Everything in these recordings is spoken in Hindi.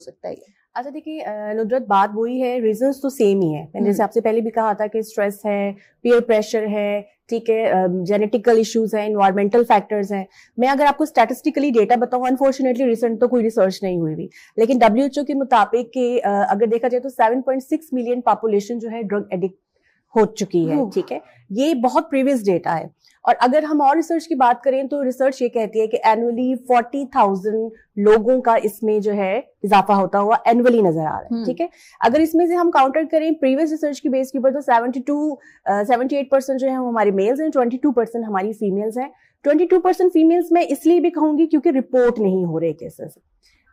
सकता है? अच्छा देखिए नुजरत, बात वही है, रीजंस तो सेम ही है। मैंने जैसे आपसे पहले भी कहा था कि स्ट्रेस है, पीयर प्रेशर है, ठीक है, जेनेटिकल इश्यूज हैं, एनवायरमेंटल फैक्टर्स हैं। मैं अगर आपको स्टैटिस्टिकली डेटा बताऊं, अनफॉर्चुनेटली रिसेंट तो कोई रिसर्च नहीं हुई भी, लेकिन WHO के मुताबिक कि अगर देखा जाए तो 7.6 मिलियन पॉपुलेशन जो है ड्रग एडिक्ट हो चुकी है, ठीक है। ये बहुत प्रीवियस डेटा है। और अगर हम और रिसर्च की बात करें तो रिसर्च ये कहती है कि एनुअली 40,000 लोगों का इसमें जो है इजाफा होता हुआ एनुअली नजर आ रहा है, ठीक है। अगर इसमें से हम काउंटर करें प्रीवियस रिसर्च की बेस के ऊपर तो 78% जो है वो हमारे मेल्स हैं, 22% हमारी फीमेल्स हैं। 22% फीमेल्स मैं इसलिए भी कहूंगी क्योंकि रिपोर्ट नहीं हो रहे केसेस।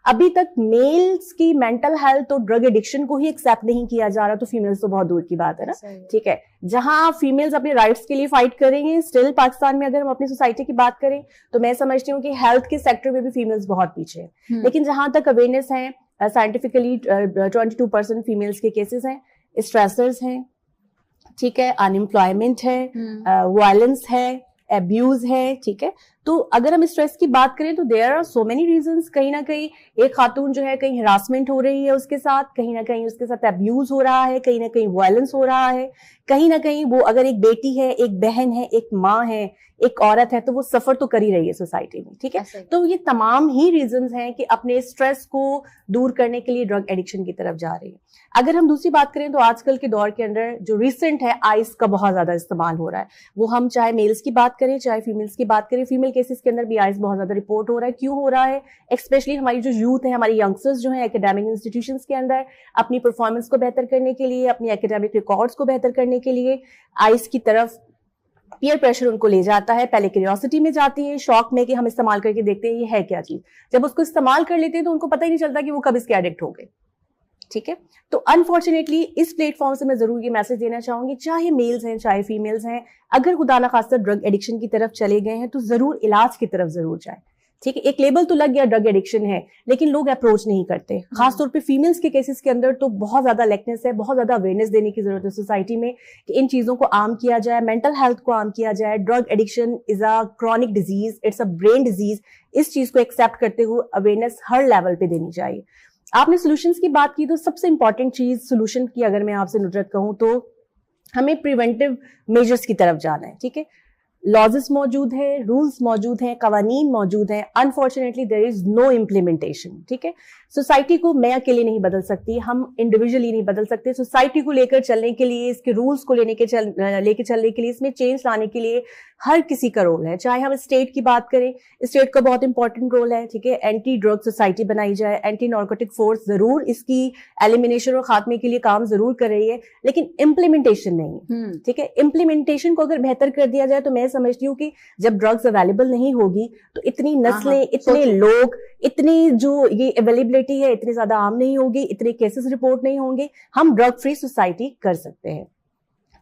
अभी तक मेल्स की मेंटल हेल्थ और ड्रग एडिक्शन को ही एक्सेप्ट नहीं किया जा रहा, तो फीमेल्स तो बहुत दूर की बात है ना, ठीक है। जहां फीमेल्स अपने राइट्स के लिए फाइट करेंगे, स्टिल पाकिस्तान में अगर हम अपनी सोसाइटी की बात करें तो मैं समझती हूँ कि हेल्थ के सेक्टर में भी फीमेल्स बहुत पीछे है। लेकिन जहां तक अवेयरनेस है, साइंटिफिकली 22% फीमेल्स के केसेस हैं, स्ट्रेसर्स हैं, ठीक है, अनएम्प्लॉयमेंट है, वायलेंस है, एब्यूज है, ठीक है। तो अगर हम स्ट्रेस की बात करें तो there are so many reasons. कहीं ना कहीं एक खातून जो है कहीं हरासमेंट हो रही है उसके साथ, कहीं ना कहीं उसके साथ एब्यूज हो रहा है, कहीं ना कहीं वायलेंस हो रहा है, कहीं ना कहीं वो अगर एक बेटी है, एक बहन है, एक माँ है, एक औरत है, तो वो सफर तो कर ही रही है सोसाइटी में, ठीक है। तो ये तमाम ही रीजंस हैं कि अपने स्ट्रेस को दूर करने के लिए ड्रग एडिक्शन की तरफ जा रही है। अगर हम दूसरी बात करें तो आजकल के दौर के अंदर जो रिसेंट है, आइस का बहुत ज्यादा इस्तेमाल हो रहा है। वो हम चाहे मेल्स की बात करें चाहे फीमेल्स की बात करें, फीमेल केसेस के अंदर भी आइस बहुत ज्यादा रिपोर्ट हो रहा है। क्यों हो रहा है? स्पेशली हमारी जो यूथ है, हमारी यंगस्टर्स जो है एकेडमिक इंस्टीट्यूशंस के अंदर अपनी परफॉर्मेंस को बेहतर करने के लिए, अपनी एकेडमिक रिकॉर्ड्स को बेहतर करने के लिए आइस की तरफ पीयर प्रेशर उनको ले जाता है। पहले क्यूरियोसिटी में जाती है, शौक में कि हम इस्तेमाल करके देखते हैं ये है क्या चीज। जब उसको इस्तेमाल कर लेते हैं तो उनको पता ही नहीं चलता कि वो कब इसके एडिक्ट हो गए, ठीक है। तो अनफॉर्चुनेटली इस प्लेटफॉर्म से मैं जरूर ये मैसेज देना चाहूंगी, चाहे मेल्स हैं चाहे फीमेल्स हैं, अगर खुदा ना खास्ता ड्रग एडिक्शन की तरफ चले गए हैं तो जरूर इलाज की तरफ जरूर जाए, ठीक है। एक लेबल तो लग गया ड्रग एडिक्शन है, लेकिन लोग अप्रोच नहीं करते। खासतौर पे फीमेल्स के केसेस के अंदर तो बहुत ज्यादा लेकनेस है, बहुत ज्यादा अवेयरनेस देने की जरूरत है सोसाइटी में कि इन चीजों को आम किया जाए, मेंटल हेल्थ को आम किया जाए। Drug addiction is a chronic disease, it's a brain disease. इस चीज को एक्सेप्ट करते हुए अवेयरनेस हर लेवल पे देनी चाहिए। आपने सोल्यूशंस की बात की तो सबसे इंपॉर्टेंट चीज सोल्यूशन की अगर मैं आपसे नुजरत कहूं तो हमें प्रिवेंटिव मेजर्स की तरफ जाना है, ठीक है। लॉजेस मौजूद है, रूल्स मौजूद हैं, कवानीन मौजूद हैं, unfortunately there is no implementation, ठीक है। सोसाइटी को मैं अकेले नहीं बदल सकती, हम इंडिविजुअली नहीं बदल सकते। सोसाइटी को लेकर चलने के लिए, इसके रूल्स को लेके चलने के लिए, इसमें चेंज लाने के लिए हर किसी का रोल है। चाहे हम स्टेट की बात करें, स्टेट का बहुत इंपॉर्टेंट रोल है, ठीक है। एंटी ड्रग सोसाइटी बनाई जाए, एंटी नार्कोटिक फोर्स जरूर इसकी एलिमिनेशन और खात्मे के लिए काम जरूर कर रही है, लेकिन इम्प्लीमेंटेशन नहीं, ठीक है। इम्प्लीमेंटेशन को अगर बेहतर कर दिया जाए तो मैं समझती हूँ कि जब ड्रग्स अवेलेबल नहीं होगी तो इतनी नस्लें, इतने लोग, इतनी जो ये अवेलेबिलिटी है इतनी ज्यादा आम नहीं होगी, इतने केसेस रिपोर्ट नहीं होंगे, हम ड्रग फ्री सोसाइटी कर सकते हैं।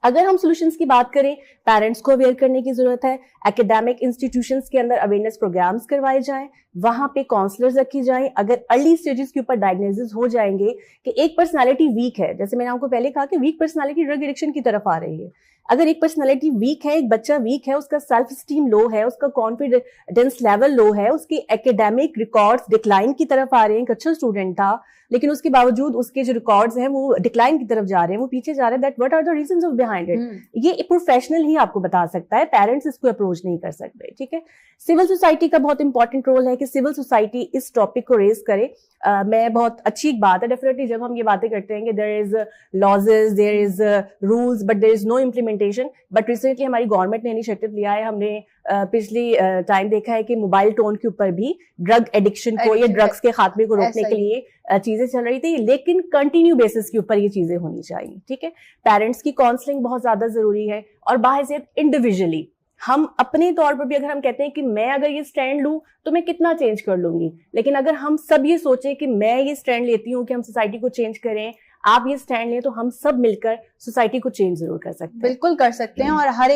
अगर हम सॉल्यूशंस की बात करें, पेरेंट्स को अवेयर करने की जरूरत है। एकेडमिक इंस्टीट्यूशंस के अंदर अवेयरनेस प्रोग्राम्स करवाए जाएं, वहां पे काउंसलर्स रखी जाएं। अगर अर्ली स्टेजेस के ऊपर डायग्नोसिस हो जाएंगे कि एक पर्सनालिटी वीक है, जैसे मैंने आपको पहले कहा कि वीक पर्सनालिटी ड्रग एडिक्शन की तरफ आ रही है। अगर एक पर्सनालिटी वीक है, एक बच्चा वीक है, उसका सेल्फ स्टीम लो है, उसका कॉन्फिडेंस लेवल लो है, उसकी एकेडमिक रिकॉर्ड्स डिक्लाइन की तरफ आ रहे हैं, एक अच्छा स्टूडेंट था लेकिन उसके बावजूद उसके जो रिकॉर्ड्स हैं वो डिक्लाइन की तरफ जा रहे हैं, वो पीछे जा रहे हैं, that what are the reasons of behind it. ये प्रोफेशनल ही आपको बता सकता है, पेरेंट्स इसको अप्रोच नहीं कर सकते, ठीक है। सिविल सोसाइटी का बहुत इंपॉर्टेंट रोल है कि सिविल सोसाइटी इस टॉपिक को रेज करे। मैं बहुत अच्छी एक बात है डेफिनेटली जब हम ये बातें करते हैं कि there is laws, there is rules, but there is no implementation. But recently हमारी गवर्नमेंट ने इनिशिएटिव लिया है, हमने पिछली टाइम देखा है कि मोबाइल टोन के ऊपर भी ड्रग एडिक्शन को या ड्रग्स के खात्मे को रोकने के लिए चीजें चल रही थी, लेकिन कंटिन्यू बेसिस के ऊपर ये चीजें होनी चाहिए, ठीक है। पेरेंट्स की काउंसलिंग बहुत ज्यादा जरूरी है और बाहैसियत इंडिविजुअली हम अपने तौर पर भी अगर हम कहते हैं कि मैं अगर ये स्टैंड लूं तो मैं कितना चेंज कर लूंगी, लेकिन अगर हम सब ये सोचें कि मैं ये स्टैंड लेती हूँ कि हम सोसाइटी को चेंज करें, आप ये स्टैंड लें, तो हम सब मिलकर सोसाइटी को चेंज जरूर कर सकते हैं। बिल्कुल कर सकते हैं। और हर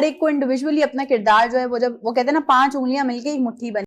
एक को इंडिविजुअली अपना किरदार जो है वो, जब वो कहते हैं ना 5 उंगलियां मिलके एक मुट्ठी बनी।